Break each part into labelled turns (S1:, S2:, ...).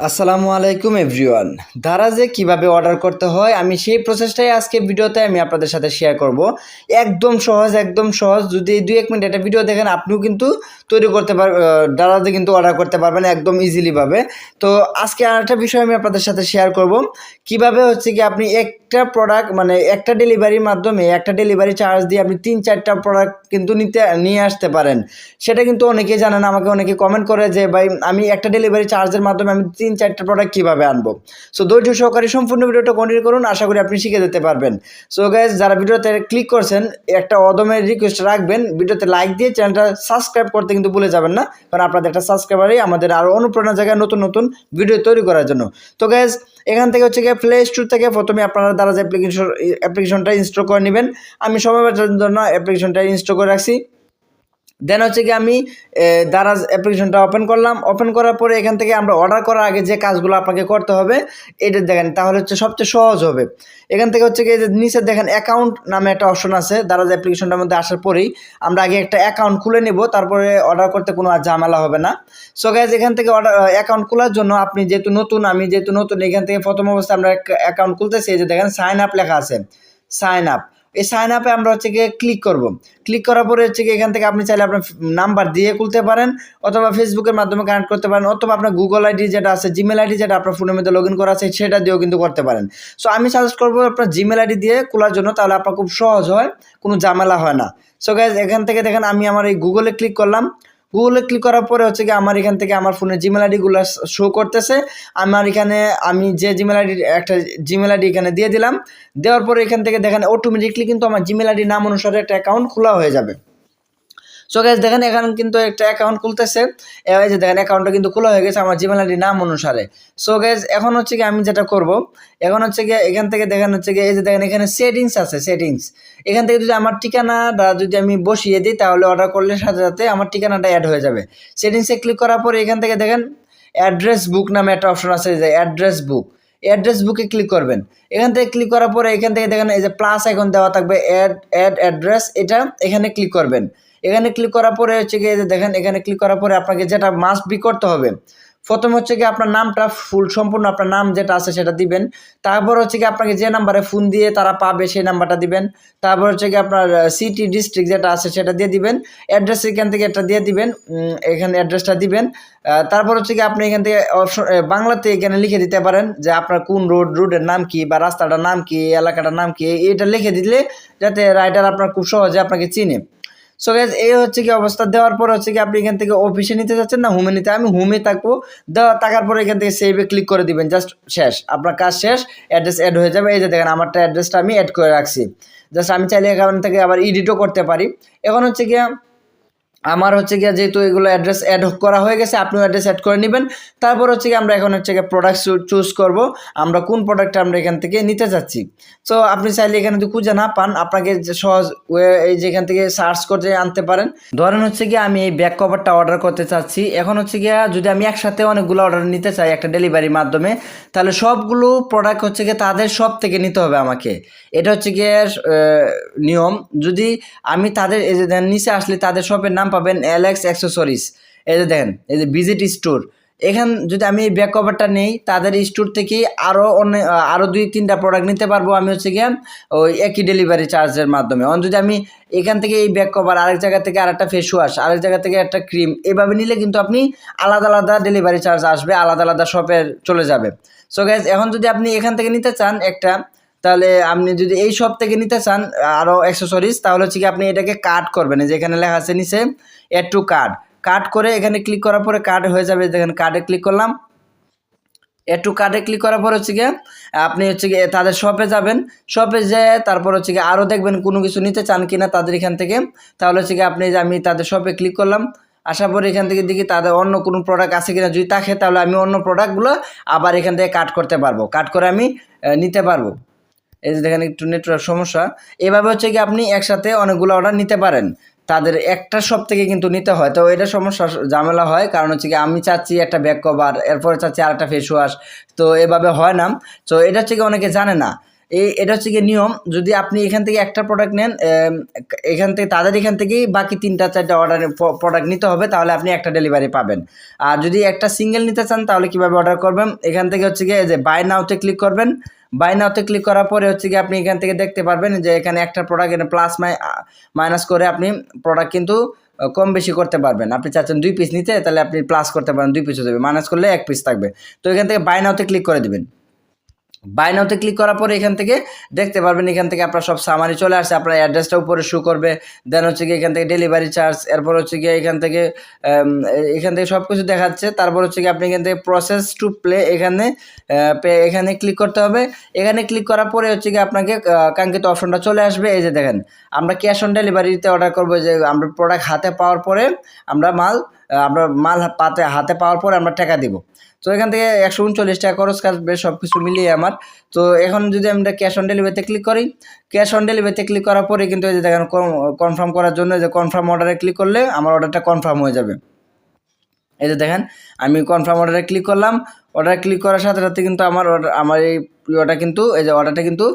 S1: আসসালামু আলাইকুম এভরিওয়ান। দারাজে কিভাবে অর্ডার করতে হয় আমি সেই প্রসেসটাই আজকে ভিডিওতে আমি আপনাদের সাথে শেয়ার করব। একদম সহজ। যদি 2-1 মিনিট একটা ভিডিও দেখেন আপনিও কিন্তু তৈরি করতে দারাজে কিন্তু অর্ডার করতে পারবেন একদম ইজিলি ভাবে। তো আজকে আরেকটা বিষয় আমি আপনাদের সাথে শেয়ার করব, কিভাবে হচ্ছে কি আপনি একটা প্রোডাক্ট মানে একটা ডেলিভারির মাধ্যমে একটা ডেলিভারি চার্জ দিয়ে আপনি 3-4টা প্রোডাক্ট কিন্তু নিয়ে আসতে পারেন। সেটা কিন্তু অনেকেই জানেন, আমাকে অনেকে কমেন্ট করে যে ভাই আমি একটা ডেলিভারি চার্জের মাধ্যমে আমি 3-4টা প্রোডাক্ট কীভাবে আনবো। সো ধৈর্য সহকারে সম্পূর্ণ ভিডিওটা কন্টিনিউ করুন, আশা করি আপনি শিখে যেতে পারবেন। সো গাইজ, যারা ভিডিওতে ক্লিক করছেন একটা অদমের রিকোয়েস্ট রাখবেন, ভিডিওতে লাইক দিয়ে চ্যানেলটা সাবস্ক্রাইব করতে কিন্তু ভুলে যাবেন না, কারণ আপনাদের একটা সাবস্ক্রাইবারই আমাদের আরও অনুপ্রেরণা জায়গায় নতুন নতুন ভিডিও তৈরি করার জন্য। তো গাইজ, এখান থেকে হচ্ছে গিয়ে প্লে স্টোর থেকে প্রথমে আপনারা দারাজ অ্যাপ্লিকেশনটা ইনস্টল করে নেবেন। আমি সময় বাঁচানোর জন্য অ্যাপ্লিকেশনটা ইনস্টল করে রাখছি। দেন হচ্ছে কি আমি দারাজ অ্যাপ্লিকেশনটা ওপেন করলাম। ওপেন করার পরে এখান থেকে আমরা অর্ডার করার আগে যে কাজগুলো আপনাকে করতে হবে এটা দেখেন, তাহলে হচ্ছে সবচেয়ে সহজ হবে। এখান থেকে হচ্ছে কি যে নিচে দেখেন অ্যাকাউন্ট নামে একটা অপশন আছে। দারাজ অ্যাপ্লিকেশনটার মধ্যে আসার পরেই আমরা আগে একটা অ্যাকাউন্ট খুলে নেব, তারপরে অর্ডার করতে কোনো আর ঝামেলা হবে না। সো গাইজ, এখান থেকে অ্যাকাউন্ট খোলার জন্য আপনি আমি যেহেতু নতুন, এখান থেকে প্রথম অবস্থায় আমরা অ্যাকাউন্ট খুলতেছি। এই যে দেখেন সাইন আপ লেখা আছে, সাইন আপ। এই সাইন আপে আমরা হচ্ছে গিয়ে ক্লিক করব। ক্লিক করার পরে হচ্ছে গিয়ে এখান থেকে আপনি চাইলে আপনার নাম্বার দিয়ে খুলতে পারেন, অথবা ফেসবুকের মাধ্যমে কানেক্ট করতে পারেন, অথবা আপনার গুগল আইডি যেটা আছে, জিমেল আইডি যেটা আপনার ফোনের মধ্যে লগ ইন করা আছে সেটা দিয়েও কিন্তু করতে পারেন। সো আমি সাজেস্ট করবো আপনার জিমেল আইডি দিয়ে খোলার জন্য, তাহলে আপনার খুব সহজ হয়, কোনো ঝামেলা হয় না। সো গাইজ, এখান থেকে দেখেন আমি আমার এই গুগলে ক্লিক করলাম। গুগলে ক্লিক করার পরে হচ্ছে কি আমার এখান থেকে আমার ফোনের জিমেল আইডিগুলো শো করতেছে। আমার এখানে আমি যে জিমেল আইডি একটা জিমেল আইডি এখানে দিয়ে দিলাম। দেওয়ার পরে এখান থেকে দেখেন অটোমেটিকলি কিন্তু আমার জিমেল আইডি নাম অনুসারে একটা অ্যাকাউন্ট খোলা হয়ে যাবে। সো গাইজ, দেখেন এখানে কিন্তু একটা অ্যাকাউন্ট খুলতেছে। এই যে দেখেন অ্যাকাউন্টটা কিন্তু খোলা হয়ে গেছে আমার জিমেল আইডি নাম অনুসারে। সো গাইজ, এখন হচ্ছে কি আমি যেটা করব, এখন হচ্ছে গিয়ে এখান থেকে দেখেন হচ্ছে গিয়ে এই যে দেখেন এখানে সেটিংস আছে, সেটিংস। এখান থেকে যদি আমার ঠিকানাটা যদি আমি বসিয়ে দিই, তাহলে অর্ডার করলে সাথে সাথে আমার ঠিকানাটা অ্যাড হয়ে যাবে। সেটিংসে ক্লিক করার পরে এখান থেকে দেখেন অ্যাড্রেস বুক নামে একটা অপশন আছে, যে অ্যাড্রেস বুক। অ্যাড্রেস বুকে ক্লিক করবেন। এখান থেকে ক্লিক করার পরে এখান থেকে দেখেন এই যে প্লাস আইকন দেওয়া থাকবে, অ্যাড অ্যাড্রেস, এটা এখানে ক্লিক করবেন। এখানে ক্লিক করার পরে হচ্ছে গিয়ে দেখেন এখানে ক্লিক করার পরে আপনাকে যেটা মাস্ট বি করতে হবে, প্রথম হচ্ছে কি আপনার নামটা সম্পূর্ণ আপনার নাম যেটা আছে সেটা দিবেন। তারপর হচ্ছে কি আপনাকে যে নাম্বারে ফোন দিয়ে তারা পাবে সেই নাম্বারটা দিবেন। তারপর হচ্ছে কি আপনার সিটি ডিস্ট্রিক্ট যেটা আছে সেটা দিয়ে দিবেন। অ্যাড্রেস এখান থেকে একটা দিয়ে দিবেন, এখানে অ্যাড্রেসটা দিবেন। তারপর হচ্ছে কি আপনি এখান থেকে অপশন বাংলাতে এখানে লিখে দিতে পারেন যে আপনার কোন রোডের নাম কি, বা রাস্তাটার নাম কি, এলাকাটার নাম কি, এটা লিখে দিলে যাতে রাইডার আপনার খুব সহজে আপনাকে চিনে। সো গাইজ, এই হচ্ছে কি অবস্থা। দেওয়ার পর হচ্ছে কি আপনি এখান থেকে অফিসে নিতে চাচ্ছেন না হোমে নিতে, আমি হোমে থাকবো। থাকার পরে এখান থেকে সেভে ক্লিক করে দিবেন, জাস্ট শেষ, আপনার কাজ শেষ, অ্যাড্রেস অ্যাড হয়ে যাবে। এই যে দেখেন আমারটা অ্যাড্রেসটা আমি অ্যাড করে রাখছি। জাস্ট আমি চাইলে এখান থেকে আবার এডিটও করতে পারি। এখন হচ্ছে গিয়া আমার হচ্ছে গিয়ে যেহেতু এগুলো অ্যাড্রেস অ্যাড করা হয়ে গেছে, আপনিও অ্যাড্রেস অ্যাড করে নেবেন। তারপর হচ্ছে গিয়ে আমরা এখন হচ্ছে গিয়ে প্রোডাক্ট চুজ করব, আমরা কোন প্রোডাক্টটা আমরা এখান থেকে নিতে চাচ্ছি। সো আপনি চাইলে এখানে যদি খুঁজে না পান, আপনাকে সহজ এই যেখান থেকে সার্চ করতে আনতে পারেন। ধরেন হচ্ছে গিয়ে আমি এই ব্যাক কভারটা অর্ডার করতে চাচ্ছি। এখন হচ্ছে গিয়ে যদি আমি একসাথে অনেকগুলো অর্ডার নিতে চাই একটা ডেলিভারির মাধ্যমে, তাহলে সবগুলো প্রোডাক্ট হচ্ছে গিয়ে তাদের সব থেকে নিতে হবে আমাকে। এটা হচ্ছে গিয়ে নিয়ম। যদি আমি তাদের এই যে নিচে আসলে তাদের শপের নাম পাবেন অ্যালেক্স অ্যাক্সেসরিজ। এই যে দেখেন এই যে ভিজিট স্টোর। এখান যদি আমি এই ব্যাক কভারটা নেই, তাদের স্টোর থেকে আরও 2-3টা প্রোডাক্ট নিতে পারবো আমি হচ্ছে গিয়ে ওই একই ডেলিভারি চার্জের মাধ্যমে। যদি আমি এখান থেকে এই ব্যাক কভার, আরেক জায়গা থেকে আরেকটা ফেস ওয়াশ, আরেক জায়গা থেকে একটা ক্রিম, এভাবে নিলে কিন্তু আপনি আলাদা আলাদা ডেলিভারি চার্জ আসবে, আলাদা আলাদা শপে চলে যাবে। সো গাইজ, এখন যদি আপনি এখান থেকে নিতে চান একটা, তাহলে আপনি যদি এই শপ থেকে নিতে চান আরও অ্যাক্সেসরিজ, তাহলে হচ্ছে কি আপনি এটাকে কাট করবেন। যেখানে লেখা আছে নিচে অ্যাড টু কার্ড, কাট করে এখানে ক্লিক করার পরে কার্ড হয়ে যাবে। দেখেন কার্ডে ক্লিক করলাম। অ্যাড টু কার্ডে ক্লিক করার পর হচ্ছে গিয়ে আপনি হচ্ছে গিয়ে তাদের শপে যাবেন। শপে যেয়ে তারপর হচ্ছে গিয়ে আরও দেখবেন কোনো কিছু নিতে চান কিনা তাদের এখান থেকে, তাহলে হচ্ছে গিয়ে আমি তাদের শপে ক্লিক করলাম। আসার পরে এখান থেকে দেখি তাদের অন্য কোনো প্রোডাক্ট আছে কিনা, যদি থাকে তাহলে আমি অন্য প্রোডাক্টগুলো আবার এখান থেকে কাট করতে পারবো, কাট করে আমি নিতে পারবো। এই যে দেখেন একটু নেটওয়ার্ক সমস্যা। এভাবে হচ্ছে কি আপনি একসাথে অনেকগুলো অর্ডার নিতে পারেন, তাদের একটা শপ থেকে কিন্তু নিতে হয়। তো এটা সমস্যা ঝামেলা হয়, কারণ হচ্ছে কি আমি চাচ্ছি একটা ব্যাক কভার, এরপরে চাচ্ছি আরেকটা ফেস ওয়াশ, তো এভাবে হয় না। তো এটা হচ্ছে কি অনেকে জানে না এটা হচ্ছে গিয়ে নিয়ম। যদি আপনি এখান থেকে একটা প্রোডাক্ট নেন, এখান থেকে তাদের এখান থেকেই বাকি 3-4টা অর্ডার প্রোডাক্ট নিতে হবে, তাহলে আপনি একটা ডেলিভারি পাবেন। আর যদি একটা সিঙ্গেল নিতে চান তাহলে কীভাবে অর্ডার করবেন, এখান থেকে হচ্ছে গিয়ে যে বাই নাওতে ক্লিক করবেন। বাই নাওতে ক্লিক করার পরে হচ্ছে গিয়ে আপনি এখান থেকে দেখতে পারবেন যে এখানে একটা প্রোডাক্ট এখানে প্লাস মাইনাস করে আপনি প্রোডাক্ট কিন্তু কম বেশি করতে পারবেন। আপনি চাচ্ছেন 2 পিস নিতে, তাহলে আপনি প্লাস করতে পারেন, 2 পিসও দেবে, মাইনাস করলে 1 পিস থাকবে। তো এখান থেকে বাই নাওতে ক্লিক করে দেবেন। বাই নাওতে ক্লিক করার পরে এখান থেকে দেখতে পারবেন, এখান থেকে আপনার সব সামারি চলে আসছে, আপনার অ্যাড্রেসটা উপরে শো করবে। দেন হচ্ছে গিয়ে এখান থেকে ডেলিভারি চার্জ, এরপর হচ্ছে গিয়ে এখান থেকে সব কিছু দেখাচ্ছে। তারপর হচ্ছে গিয়ে আপনি এখান থেকে প্রসেস টু প্লে এখানে ক্লিক করতে হবে। এখানে ক্লিক করার পরে হচ্ছে গিয়ে আপনাকে কাঙ্ক্ষিত অপশনটা চলে আসবে। এই যে দেখেন, আমরা ক্যাশ অন ডেলিভারিতে অর্ডার করবো, যে আমরা প্রোডাক্ট হাতে পাওয়ার পরে আমরা মাল হাতে পাওয়ার পরে আমরা টাকা দিব। তো এখান থেকে 139 টাকা খরচ কাটবে সব কিছু মিলিয়ে আমার। তো এখন যদি আমরা ক্যাশ অন ডেলিভারিতে ক্লিক করি, ক্যাশ অন ডেলিভারিতে ক্লিক করার পরে কিন্তু এই যে দেখেন কনফার্ম করার জন্য যে কনফার্ম অর্ডারে ক্লিক করলে আমার অর্ডারটা কনফার্ম হয়ে যাবে। এই যে দেখেন, আমি কনফার্ম অর্ডারে ক্লিক করলাম। অর্ডারে ক্লিক করার সাথে সাথে কিন্তু আমার এই অর্ডার কিন্তু এই যে অর্ডারটা কিন্তু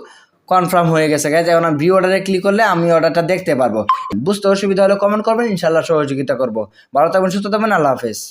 S1: কনফার্ম হয়ে গেছে গাইজ। এখন ভিউ অর্ডারে ক্লিক করলে আমি অর্ডারটা দেখতে পারবো। বুঝতে অসুবিধা হলে কমেন্ট করবেন, ইনশাল্লাহ সহযোগিতা করবো। ভালো থাকবেন, সুস্থ থাকবেন, আল্লাহ হাফেজ।